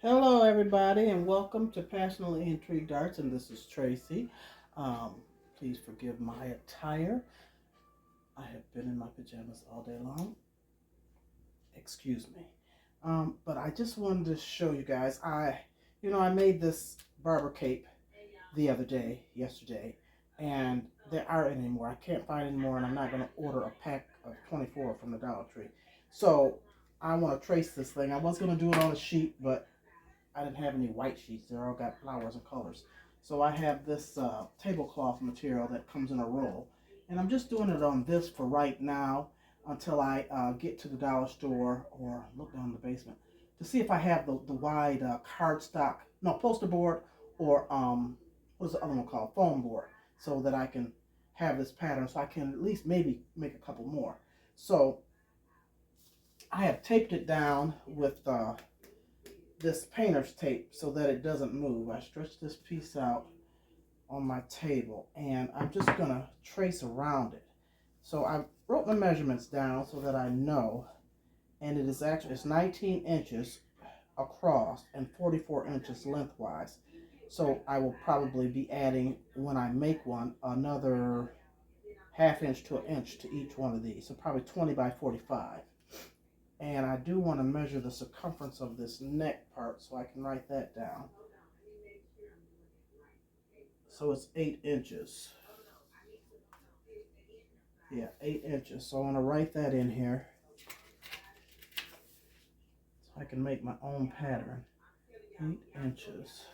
Hello, everybody, and welcome to Passionately Intrigued Arts. And this is Tracy. Um, Please forgive my attire. I have been in my pajamas all day long. Excuse me. But I just wanted to show you guys. I made this barber cape the other day, yesterday, and there aren't any more. I can't find any more, and I'm not going to order a pack of 24 from the Dollar Tree. So I want to trace this thing. I was going to do it on a sheet, but I didn't have any white sheets. They're all got flowers and colors. So I have this tablecloth material that comes in a roll. And I'm just doing it on this for right now until I get to the dollar store or look down in the basement to see if I have the wide cardstock, no, poster board or what's the other one called? Foam board. So that I can have this pattern so I can at least maybe make a couple more. So I have taped it down with this painter's tape so that it doesn't move. I stretch this piece out on my table and I'm just gonna trace around it. So I wrote my measurements down so that I know, and it's 19 inches across and 44 inches lengthwise. So I will probably be adding, when I make one, another half inch to an inch to each one of these. So probably 20 by 45. And I do want to measure the circumference of this neck part so I can write that down. So it's 8 inches. Yeah, 8 inches. So I want to write that in here so I can make my own pattern. 8 inches.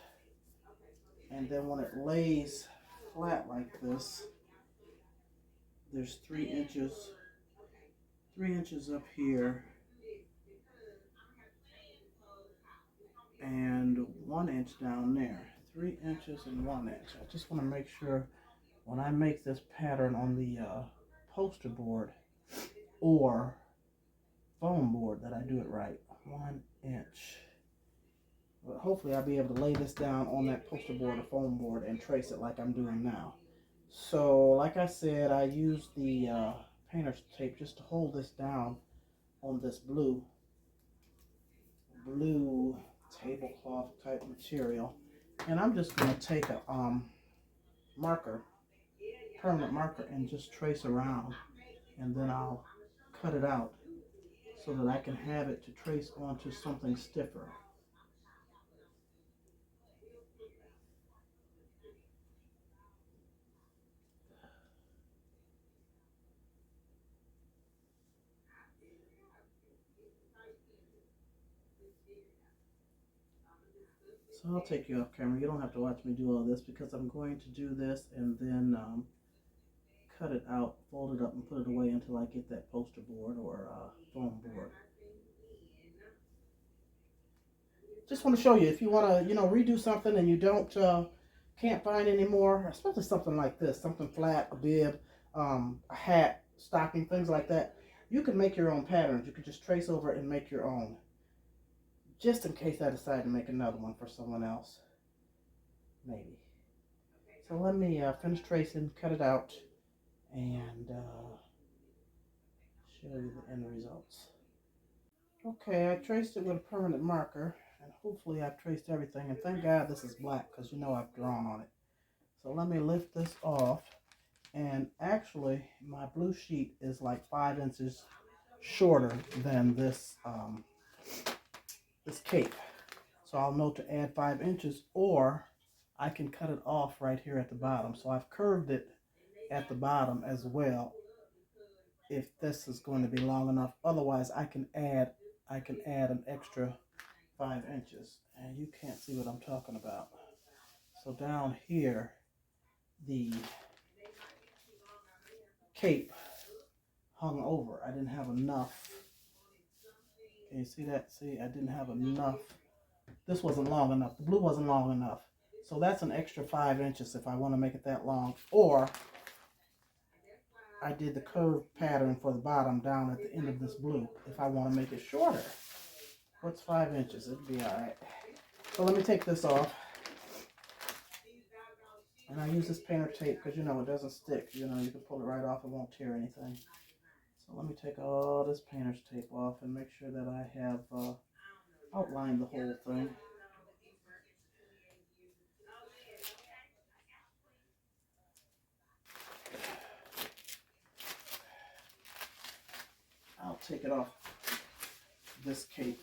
And then when it lays flat like this, there's 3 inches. 3 inches up here. And 1 inch down there. 3 inches and 1 inch. I just want to make sure when I make this pattern on the poster board or foam board that I do it right. 1 inch. But hopefully I'll be able to lay this down on that poster board or foam board and trace it like I'm doing now. So like I said, I use the painter's tape just to hold this down on this blue tablecloth type material. And I'm just going to take a marker, permanent marker, and just trace around, and then I'll cut it out so that I can have it to trace onto something stiffer. So I'll take you off camera. You don't have to watch me do all this because I'm going to do this and then cut it out, fold it up, and put it away until I get that poster board or foam board. Just want to show you, if you want to, redo something and you can't find any more, especially something like this, something flat, a bib, a hat, stocking, things like that. You can make your own patterns. You can just trace over it and make your own, just in case I decide to make another one for someone else, maybe. So let me finish tracing, cut it out, and show you the end results. Okay, I traced it with a permanent marker, and hopefully I've traced everything, and thank God this is black because I've drawn on it. So let me lift this off, and actually my blue sheet is like 5 inches shorter than this cape. So I'll know to add 5 inches, or I can cut it off right here at the bottom. So I've curved it at the bottom as well if this is going to be long enough. Otherwise I can add an extra 5 inches, and you can't see what I'm talking about. So down here, the cape hung over. I didn't have enough. Can you see that? See, I didn't have enough. This wasn't long enough. The blue wasn't long enough. So that's an extra 5 inches if I want to make it that long. Or I did the curved pattern for the bottom down at the end of this blue if I want to make it shorter. What's 5 inches? It'd be all right. So let me take this off. And I use this painter tape because, it doesn't stick. You can pull it right off. It won't tear anything. So let me take all this painter's tape off and make sure that I have outlined the whole thing. take it off this cape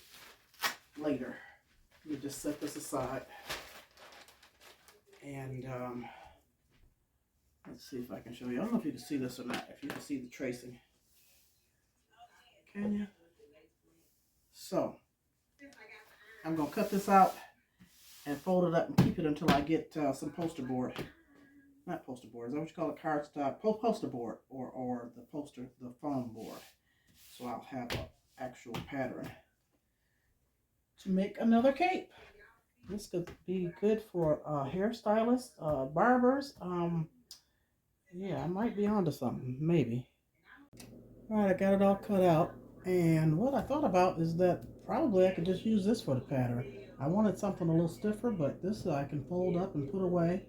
later. Let me just set this aside. And let's see if I can show you. I don't know if you can see this or not. If you can see the tracing. Can you? So, I'm going to cut this out and fold it up and keep it until I get some poster board. Not poster board. Is that what you call it? Cardstock? Poster board or the foam board. So I'll have an actual pattern to make another cape. This could be good for hairstylists, barbers. Yeah, I might be onto something, maybe. All right, I got it all cut out. And what I thought about is that probably I could just use this for the pattern. I wanted something a little stiffer, but this I can fold up and put away.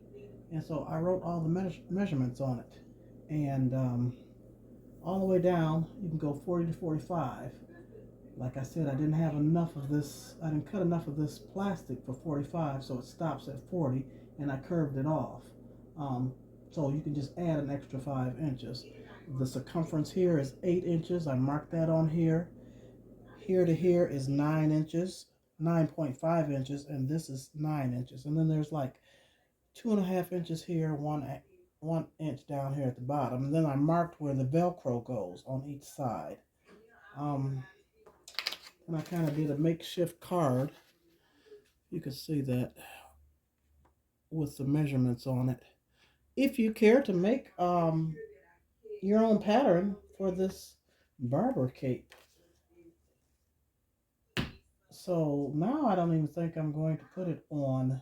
And so I wrote all the measurements on it. And all the way down, you can go 40 to 45. Like I said, I didn't have enough of this. I didn't cut enough of this plastic for 45, so it stops at 40, and I curved it off. So you can just add an extra 5 inches. The circumference here is 8 inches. I marked that on here. Here to here is 9 inches, 9.5 inches, and this is 9 inches. And then there's like 2.5 inches here, 1 inch down here at the bottom. And then I marked where the Velcro goes on each side. And I kind of did a makeshift card. You can see that with the measurements on it. If you care to make your own pattern for this Barber cape. So now I don't even think I'm going to put it on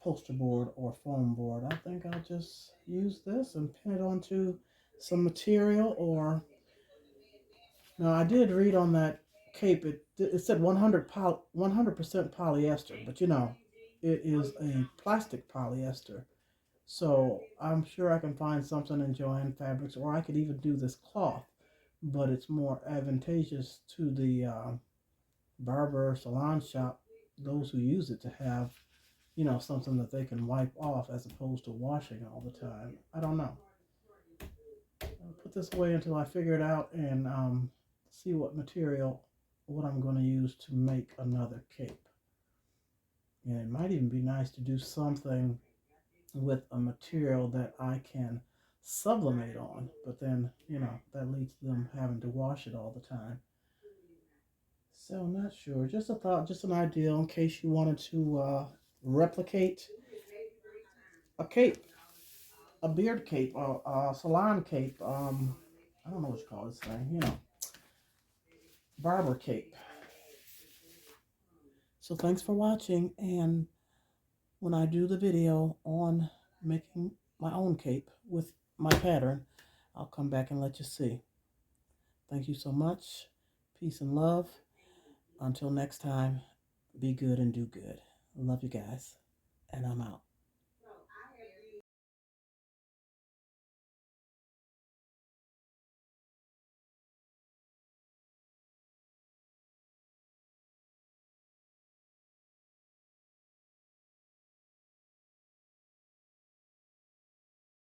poster board or foam board. I think I'll just use this and pin it onto some material. Or now I did read on that cape, it said 100% polyester, but you know, it is a plastic polyester. So I'm sure I can find something in Joann Fabrics, or I could even do this cloth, but it's more advantageous to the barber salon shop, those who use it, to have, you know, something that they can wipe off as opposed to washing all the time. I don't know. I'll put this away until I figure it out and see what I'm going to use to make another cape. And it might even be nice to do something with a material that I can sublimate on, but then, you know, that leads to them having to wash it all the time. So I'm not sure. Just a thought, just an idea in case you wanted to replicate a cape, a beard cape, or a salon cape. I don't know what you call this thing, you know, barber cape. So thanks for watching, and when I do the video on making my own cape with my pattern, I'll come back and let you see. Thank you so much. Peace and love. Until next time, be good and do good. Love you guys, and I'm out.